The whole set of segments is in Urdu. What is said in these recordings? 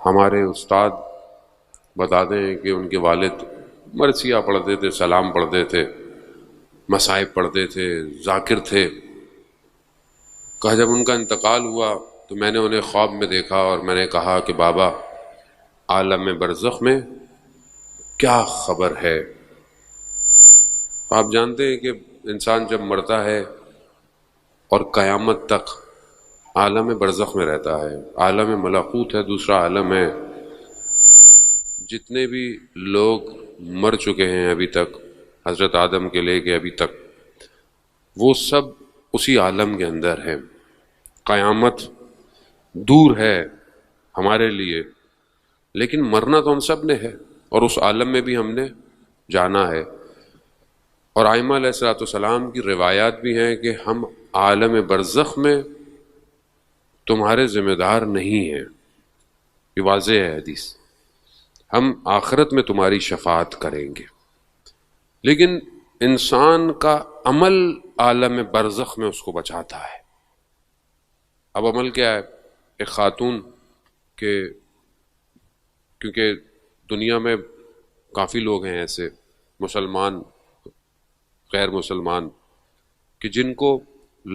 ہمارے استاد بتاتے ہیں کہ ان کے والد مرثیہ پڑھتے تھے، سلام پڑھتے تھے، مصائب پڑھتے تھے، ذاکر تھے۔ کہا جب ان کا انتقال ہوا تو میں نے انہیں خواب میں دیکھا اور میں نے کہا کہ بابا عالم برزخ میں کیا خبر ہے؟ آپ جانتے ہیں کہ انسان جب مرتا ہے اور قیامت تک عالم برزخ میں رہتا ہے، عالم ملکوت ہے، دوسرا عالم ہے۔ جتنے بھی لوگ مر چکے ہیں ابھی تک، حضرت آدم کے لے کے ابھی تک، وہ سب اسی عالم کے اندر ہیں۔ قیامت دور ہے ہمارے لیے، لیکن مرنا تو ہم سب نے ہے، اور اس عالم میں بھی ہم نے جانا ہے۔ اور ائمہ علیہ الصلوۃ والسلام کی روایات بھی ہیں کہ ہم عالم برزخ میں تمہارے ذمہ دار نہیں ہیں، یہ واضح ہے حدیث، ہم آخرت میں تمہاری شفاعت کریں گے۔ لیکن انسان کا عمل عالم برزخ میں اس کو بچاتا ہے۔ اب عمل کیا ہے؟ ایک خاتون کے، کیونکہ دنیا میں کافی لوگ ہیں ایسے مسلمان غیر مسلمان کہ جن کو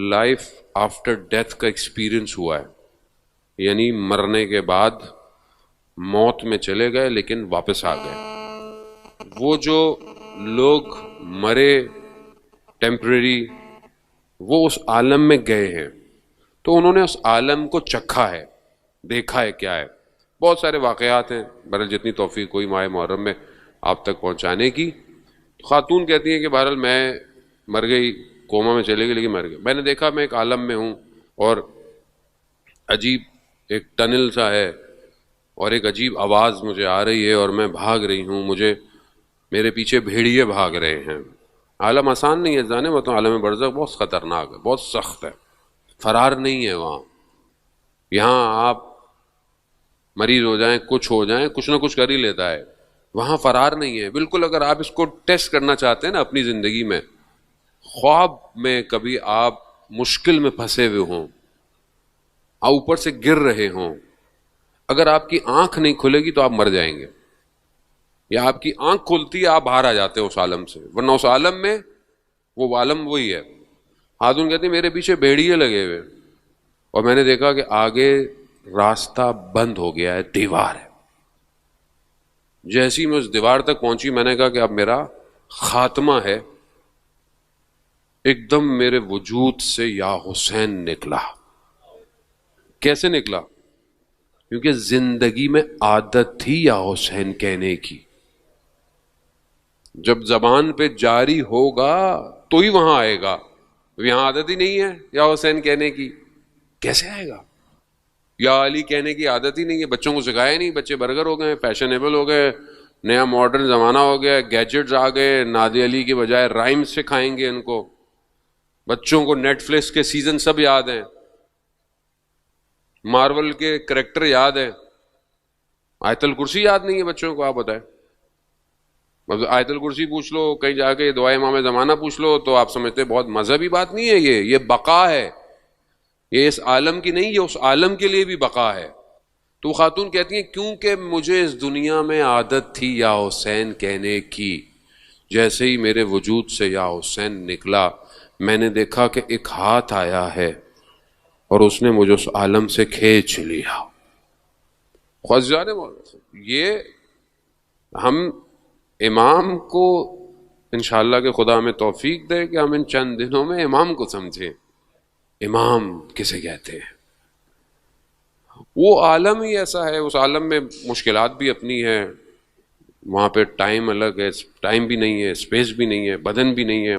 لائف آفٹر ڈیتھ کا ایکسپیرئنس ہوا ہے، یعنی مرنے کے بعد موت میں چلے گئے لیکن واپس آ گئے۔ وہ جو لوگ مرے ٹیمپرری، وہ اس عالم میں گئے ہیں، تو انہوں نے اس عالم کو چکھا ہے، دیکھا ہے کیا ہے۔ بہت سارے واقعات ہیں، بہرحال جتنی توفیق کوئی ماہ محرم میں آپ تک پہنچانے کی۔ خاتون کہتی ہیں کہ بہرحال میں مر گئی، کوما میں چلے گئی لیکن مر گئی۔ میں نے دیکھا میں ایک عالم میں ہوں اور عجیب ایک ٹنل سا ہے اور ایک عجیب آواز مجھے آ رہی ہے اور میں بھاگ رہی ہوں، میرے پیچھے بھیڑیے بھاگ رہے ہیں۔ عالم آسان نہیں ہے جانے، وہ تو عالم برزخ بہت خطرناک ہے، بہت سخت ہے، فرار نہیں ہے وہاں۔ یہاں آپ مریض ہو جائیں، کچھ ہو جائیں، کچھ نہ کچھ کر ہی لیتا ہے، وہاں فرار نہیں ہے بالکل۔ اگر آپ اس کو ٹیسٹ کرنا چاہتے ہیں نا اپنی زندگی میں، خواب میں کبھی آپ مشکل میں پھنسے ہوئے ہوں، اوپر سے گر رہے ہوں، اگر آپ کی آنکھ نہیں کھلے گی تو آپ مر جائیں گے، یا آپ کی آنکھ کھلتی ہے آپ باہر آ جاتے ہیں اس عالم سے، ورنہ اس عالم میں وہ عالم وہی ہے۔ خاتون کہتی میرے پیچھے بھیڑیے لگے ہوئے اور میں نے دیکھا کہ آگے راستہ بند ہو گیا ہے، دیوار ہے۔ جیسی میں اس دیوار تک پہنچی میں نے کہا کہ اب میرا خاتمہ ہے۔ ایک دم میرے وجود سے یا حسین نکلا۔ کیسے نکلا؟ کیونکہ زندگی میں عادت تھی یا حسین کہنے کی، جب زبان پہ جاری ہوگا تو ہی وہاں آئے گا، یہاں عادت ہی نہیں ہے یا حسین کہنے کی، کیسے آئے گا؟ یا علی کہنے کی عادت ہی نہیں ہے، بچوں کو سکھایا نہیں، بچے برگر ہو گئے، فیشنیبل ہو گئے، نیا ماڈرن زمانہ ہو گیا، گیجٹس آ گئے، نادی علی کے بجائے رائمز سکھائیں گے ان کو، بچوں کو نیٹ فلکس کے سیزن سب یاد ہیں، مارول کے کریکٹر یاد ہیں، آیت الکرسی یاد نہیں ہے بچوں کو۔ آپ بتائیں، آیت الکرسی پوچھ لو، کہیں جا کے دعائے امام زمانہ پوچھ لو تو آپ سمجھتے بہت مذہبی بات نہیں ہے، یہ بقا ہے، یہ اس عالم کی نہیں، یہ اس عالم کے لیے بھی بقا ہے۔ تو خاتون کہتی ہیں کیونکہ مجھے اس دنیا میں عادت تھی یا حسین کہنے کی، جیسے ہی میرے وجود سے یا حسین نکلا میں نے دیکھا کہ ایک ہاتھ آیا ہے اور اس نے مجھے اس عالم سے کھینچ لیا۔ یہ ہم امام کو انشاءاللہ کہ خدا ہمیں توفیق دے کہ ہم ان چند دنوں میں امام کو سمجھیں۔ امام کسے کہتے ہیں؟ وہ عالم ہی ایسا ہے، اس عالم میں مشکلات بھی اپنی ہیں، وہاں پہ ٹائم الگ ہے، ٹائم بھی نہیں ہے، اسپیس بھی نہیں ہے، بدن بھی نہیں ہے۔